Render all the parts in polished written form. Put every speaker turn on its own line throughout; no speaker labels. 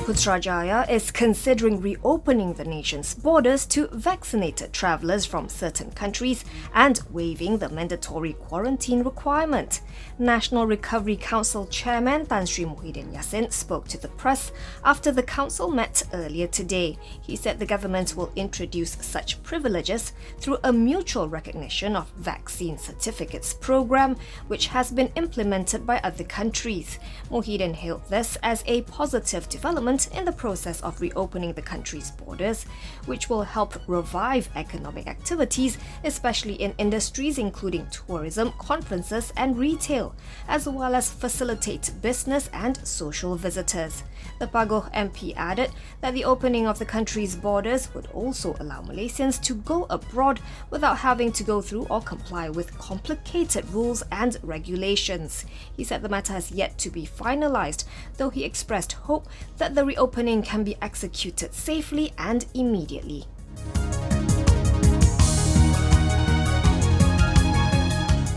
Putrajaya is considering reopening the nation's borders to vaccinated travellers from certain countries and waiving the mandatory quarantine requirement. National Recovery Council Chairman Tan Sri Muhyiddin Yassin spoke to the press after the council met earlier today. He said the government will introduce such privileges through a mutual recognition of vaccine certificates program, which has been implemented by other countries. Muhyiddin hailed this as a positive development in the process of reopening the country's borders, which will help revive economic activities, especially in industries including tourism, conferences and retail, as well as facilitate business and social visitors. The Pagoh MP added that the opening of the country's borders would also allow Malaysians to go abroad without having to go through or comply with complicated rules and regulations. He said the matter has yet to be finalised, though he expressed hope that the reopening can be executed safely and immediately.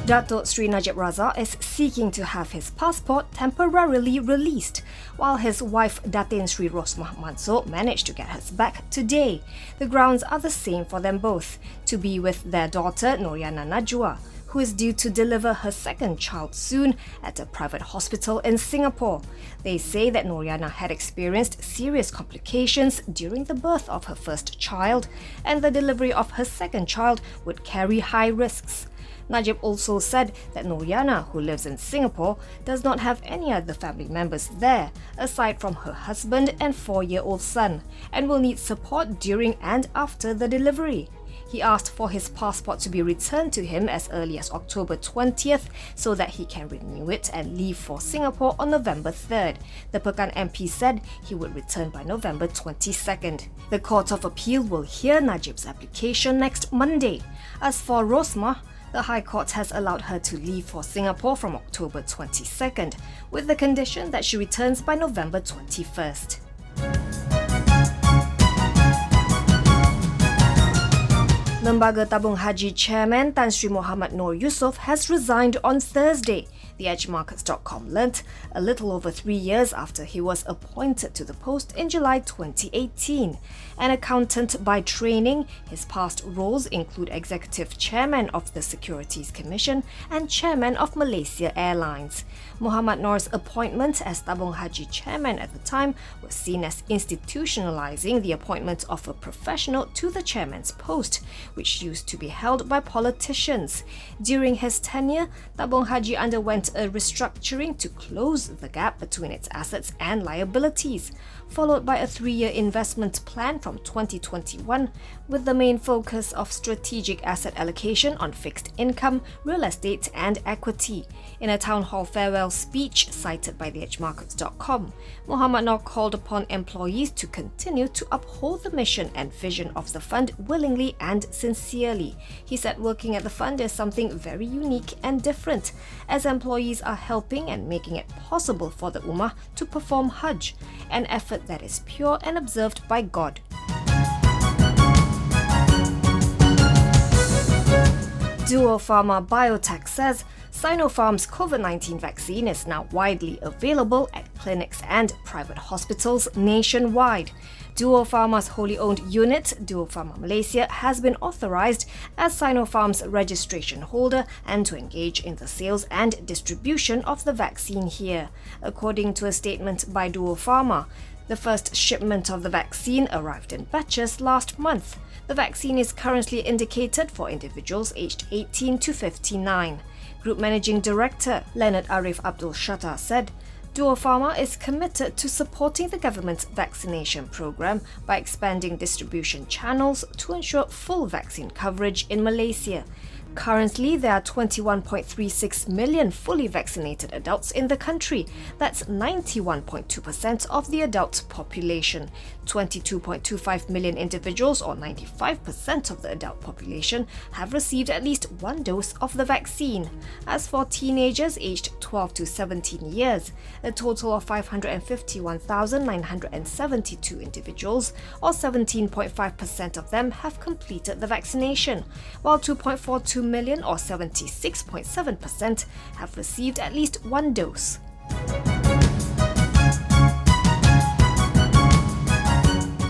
Datuk Seri Najib Razak is seeking to have his passport temporarily released, while his wife Datin Seri Rosmah Mansor managed to get hers back today. The grounds are the same for them both, to be with their daughter Noriana Najwa, who is due to deliver her second child soon at a private hospital in Singapore. They say that Noriana had experienced serious complications during the birth of her first child, and the delivery of her second child would carry high risks. Najib also said that Noriana, who lives in Singapore, does not have any other family members there, aside from her husband and 4-year-old son, and will need support during and after the delivery. He asked for his passport to be returned to him as early as October 20th so that he can renew it and leave for Singapore on November 3rd. The Pekan MP said he would return by November 22nd. The Court of Appeal will hear Najib's application next Monday. As for Rosmah, the High Court has allowed her to leave for Singapore from October 22nd, with the condition that she returns by November 21st. Lembaga Tabung Haji Chairman Tan Sri Muhammad Noor Yusof has resigned on Thursday, theedgemarkets.com learnt, a little over 3 years after he was appointed to the post in July 2018. An accountant by training, his past roles include Executive Chairman of the Securities Commission and Chairman of Malaysia Airlines. Muhammad Noor's appointment as Tabung Haji Chairman at the time was seen as institutionalizing the appointment of a professional to the chairman's post, which used to be held by politicians. During his tenure, Tabung Haji underwent a restructuring to close the gap between its assets and liabilities, followed by a 3-year investment plan from 2021, with the main focus of strategic asset allocation on fixed income, real estate and equity. In a town hall farewell speech cited by theedgemarkets.com, Muhammad Noor called upon employees to continue to uphold the mission and vision of the fund willingly and sincerely. He said working at the fund is something very unique and different, as employees are helping and making it possible for the Ummah to perform Hajj, an effort that is pure and observed by God. Duo Pharma Biotech says Sinopharm's COVID-19 vaccine is now widely available at clinics and private hospitals nationwide. Duo Pharma's wholly owned unit, Duo Pharma Malaysia, has been authorized as Sinopharm's registration holder and to engage in the sales and distribution of the vaccine here. According to a statement by Duo Pharma, the first shipment of the vaccine arrived in batches last month. The vaccine is currently indicated for individuals aged 18 to 59. Group Managing Director Leonard Arif Abdul Shatta said, Duo Pharma is committed to supporting the government's vaccination program by expanding distribution channels to ensure full vaccine coverage in Malaysia. Currently, there are 21.36 million fully vaccinated adults in the country. That's 91.2% of the adult population. 22.25 million individuals, or 95% of the adult population, have received at least one dose of the vaccine. As for teenagers aged 12 to 17 years, a total of 551,972 individuals, or 17.5% of them, have completed the vaccination, while 2.42 million, or 76.7%, have received at least one dose.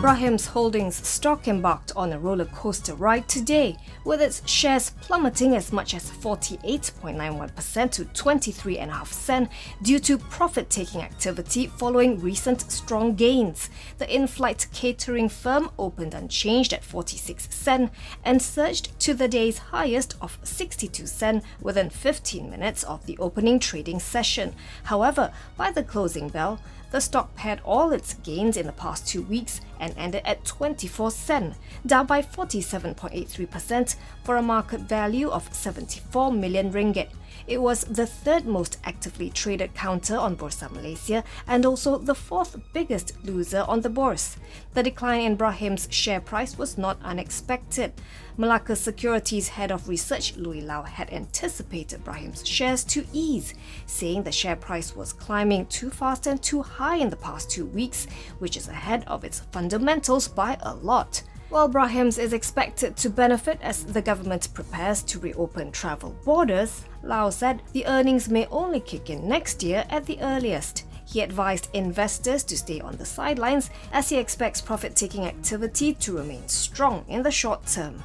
Brahim's Holdings stock embarked on a roller coaster ride today, with its shares plummeting as much as 48.91% to 23.5 cents due to profit-taking activity following recent strong gains. The in-flight catering firm opened unchanged at 46 cents and surged to the day's highest of 62 cents within 15 minutes of the opening trading session. However, by the closing bell, the stock pared all its gains in the past 2 weeks and ended at 24 cents, down by 47.83% for a market value of 74 million ringgit. It was the third most actively traded counter on Bursa Malaysia and also the fourth biggest loser on the bourse. The decline in Brahim's share price was not unexpected. Malacca Securities Head of Research Louis Lau had anticipated Brahim's shares to ease, saying the share price was climbing too fast and too high in the past 2 weeks, which is ahead of its fundamentals by a lot. While Brahim's is expected to benefit as the government prepares to reopen travel borders, Lau said the earnings may only kick in next year at the earliest. He advised investors to stay on the sidelines as he expects profit-taking activity to remain strong in the short term.